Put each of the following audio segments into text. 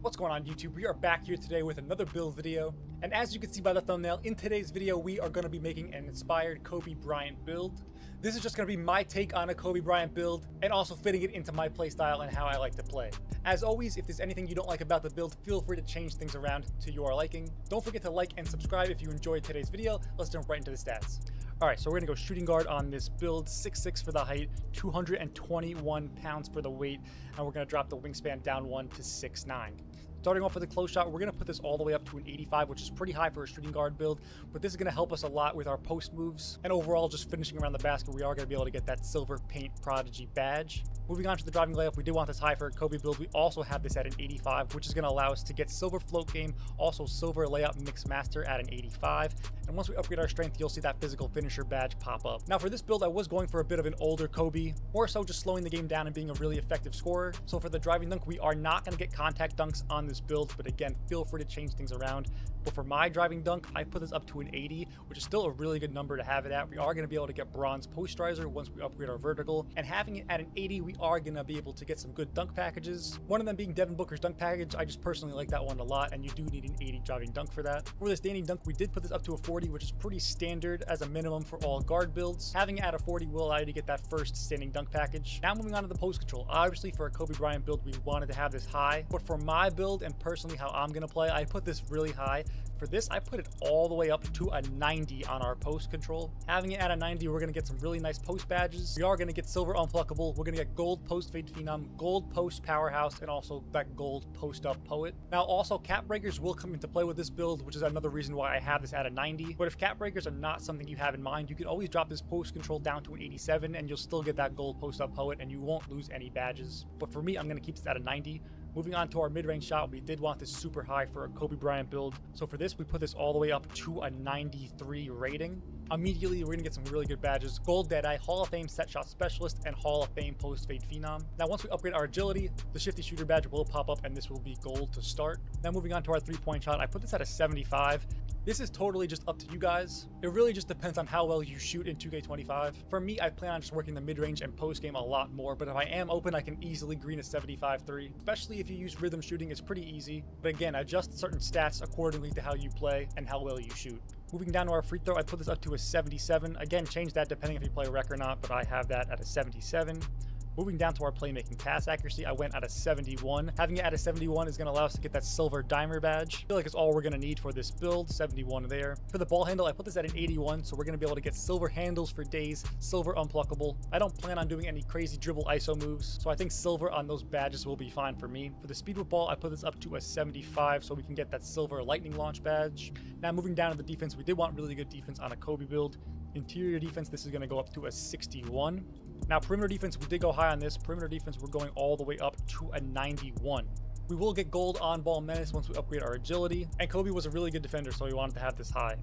What's going on YouTube? We are back here today with another build video, and as you can see by the thumbnail, in today's video we are going to be making an inspired Kobe Bryant build. This is just going to be my take on a Kobe Bryant build and also fitting it into my playstyle and how I like to play. As always, if there's anything you don't like about the build, feel free to change things around to your liking. Don't forget to like and subscribe if you enjoyed today's video. Let's jump right into the stats. Alright, so we're going to go shooting guard on this build, 6'6" for the height, 221 pounds for the weight, and we're going to drop the wingspan down 1 to 6'9". Starting off with a close shot, we're going to put this all the way up to an 85, which is pretty high for a shooting guard build, but this is going to help us a lot with our post moves, and overall just finishing around the basket, we are going to be able to get that silver paint prodigy badge. Moving on to the driving layup, we did want this high for a Kobe build. We also have this at an 85, which is going to allow us to get silver float game, also silver layup mix master at an 85, and once we upgrade our strength, you'll see that physical finisher badge pop up. Now for this build, I was going for a bit of an older Kobe, more so just slowing the game down and being a really effective scorer. So for the driving dunk, we are not going to get contact dunks on this build, but again, feel free to change things around. But for my driving dunk, I put this up to an 80, which is still a really good number to have it at. We are going to be able to get bronze posterizer once we upgrade our vertical, and having it at an 80, we are going to be able to get some good dunk packages. One of them being Devin Booker's dunk package. I just personally like that one a lot, and you do need an 80 driving dunk for that. For the standing dunk, we did put this up to a 40, which is pretty standard as a minimum for all guard builds. Having it at a 40 will allow you to get that first standing dunk package. Now moving on to the post control. Obviously for a Kobe Bryant build, we wanted to have this high, but for my build and personally how I'm going to play, I put this really high. For this, I put it all the way up to a 90 on our post control. Having it at a 90, we're going to get some really nice post badges. We are going to get silver unpluckable. We're going to get gold post fade phenom, gold post powerhouse, and also that gold post up poet. Now also cap breakers will come into play with this build, which is another reason why I have this at a 90. But if cap breakers are not something you have in mind, you can always drop this post control down to an 87 and you'll still get that gold post up poet and you won't lose any badges. But for me, I'm going to keep this at a 90. Moving on to our mid-range shot, we did want this super high for a Kobe Bryant build. So for this, we put this all the way up to a 93 rating. Immediately, we're going to get some really good badges. Gold Deadeye, Hall of Fame Set Shot Specialist, and Hall of Fame Post Fade Phenom. Now, once we upgrade our agility, the Shifty Shooter badge will pop up, and this will be gold to start. Now, moving on to our three-point shot, I put this at a 75. This is totally just up to you guys. It really just depends on how well you shoot in 2K25. For me, I plan on just working the mid-range and post-game a lot more, but if I am open, I can easily green a 75-3. Especially if you use rhythm shooting, it's pretty easy. But again, adjust certain stats accordingly to how you play and how well you shoot. Moving down to our free throw, I put this up to a 77. Again, change that depending if you play rec or not, but I have that at a 77. Moving down to our playmaking pass accuracy, I went at a 71. Having it at a 71 is going to allow us to get that silver dimer badge. I feel like it's all we're going to need for this build, 71 there. For the ball handle, I put this at an 81, so we're going to be able to get silver handles for days, silver unpluckable. I don't plan on doing any crazy dribble ISO moves, so I think silver on those badges will be fine for me. For the speed with ball, I put this up to a 75, so we can get that silver lightning launch badge. Now moving down to the defense, we did want really good defense on a Kobe build. Interior defense, this is going to go up to a 61. Now, perimeter defense, we did go high on this. Perimeter defense, we're going all the way up to a 91. We will get gold on-ball menace once we upgrade our agility. And Kobe was a really good defender, so we wanted to have this high.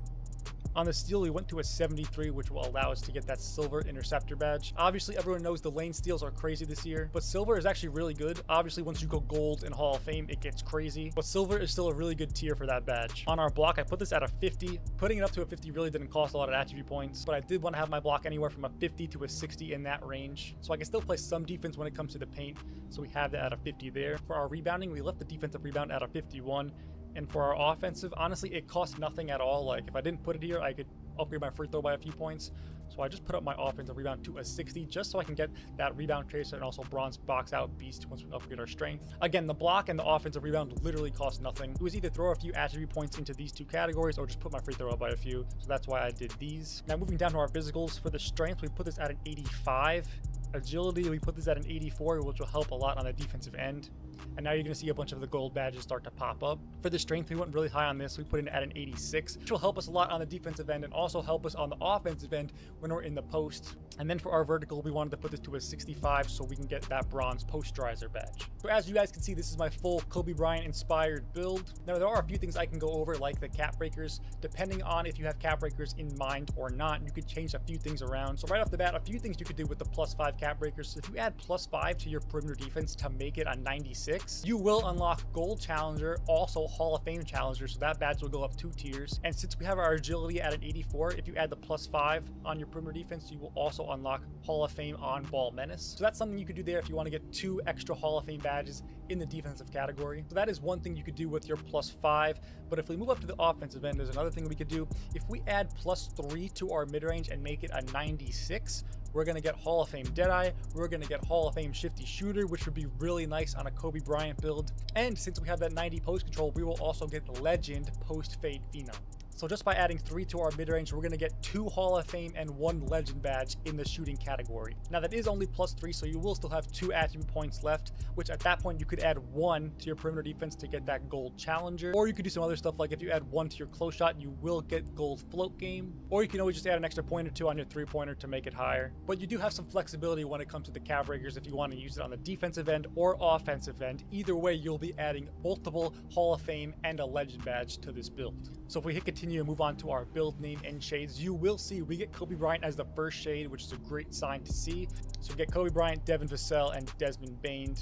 On the steal, we went to a 73, which will allow us to get that silver interceptor badge. Obviously, everyone knows the lane steals are crazy this year, but silver is actually really good. Obviously, once you go gold in Hall of Fame, it gets crazy, but silver is still a really good tier for that badge. On our block, I put this at a 50. Putting it up to a 50 really didn't cost a lot of attribute points, but I did want to have my block anywhere from a 50 to a 60 in that range, so I can still play some defense when it comes to the paint, so we have that at a 50 there. For our rebounding, we left the defensive rebound at a 51. And for our offensive, honestly, it costs nothing at all. Like, if I didn't put it here, I could upgrade my free throw by a few points. So I just put up my offensive rebound to a 60 just so I can get that rebound tracer and also bronze box out beast once we upgrade our strength. Again, the block and the offensive rebound literally cost nothing. It was either throw a few attribute points into these two categories or just put my free throw up by a few. So that's why I did these. Now moving down to our physicals, for the strength, we put this at an 85. Agility, we put this at an 84, which will help a lot on the defensive end. And now you're going to see a bunch of the gold badges start to pop up. For the strength, we went really high on this. We put it at an 86, which will help us a lot on the defensive end and also help us on the offensive end when we're in the post. And then for our vertical, we wanted to put this to a 65 so we can get that bronze posterizer badge. So as you guys can see, this is my full Kobe Bryant inspired build. Now, there are a few things I can go over, like the cap breakers. Depending on if you have cap breakers in mind or not, you could change a few things around. So right off the bat, a few things you could do with the +5 cap breakers. So if you add +5 to your perimeter defense to make it a 96, 96. You will unlock Gold Challenger, also Hall of Fame Challenger, so that badge will go up 2 tiers. And since we have our agility at an 84, if you add the +5 on your perimeter defense, you will also unlock Hall of Fame on Ball Menace. So that's something you could do there if you want to get 2 extra Hall of Fame badges in the defensive category. So that is one thing you could do with your +5. But if we move up to the offensive end, there's another thing we could do. If we add +3 to our mid-range and make it a 96, we're going to get Hall of Fame Deadeye, we're going to get Hall of Fame Shifty Shooter, which would be really nice on a Kobe Bryant build. And since we have that 90 post control, we will also get Legend Post Fade Phenom. So just by adding 3 to our mid-range, we're going to get 2 Hall of Fame and 1 Legend badge in the shooting category. Now that is only +3, so you will still have 2 attribute points left, which at that point you could add 1 to your perimeter defense to get that Gold Challenger. Or you could do some other stuff, like if you add 1 to your close shot, you will get Gold Float Game. Or you can always just add an extra point or 2 on your 3-pointer to make it higher. But you do have some flexibility when it comes to the Cav Breakers if you want to use it on the defensive end or offensive end. Either way, you'll be adding multiple Hall of Fame and a Legend badge to this build. So if we hit continue and move on to our build name and shades, you will see we get Kobe Bryant as the first shade, which is a great sign to see. So we get Kobe Bryant, Devin Vassell, and Desmond Bain.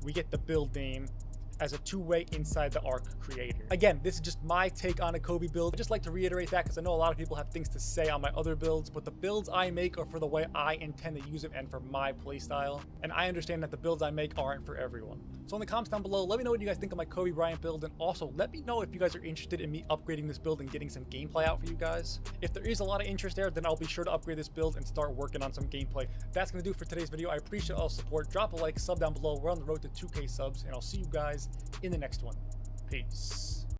We get the build name as a 2-way inside the arc creator. Again, this is just my take on a Kobe build. I just like to reiterate that because I know a lot of people have things to say on my other builds, but the builds I make are for the way I intend to use them and for my playstyle. And I understand that the builds I make aren't for everyone. So in the comments down below, let me know what you guys think of my Kobe Bryant build, and also let me know if you guys are interested in me upgrading this build and getting some gameplay out for you guys. If there is a lot of interest there, then I'll be sure to upgrade this build and start working on some gameplay. That's gonna do it for today's video. I appreciate all the support. Drop a like, sub down below. We're on the road to 2K subs, and I'll see you guys in the next one. Peace.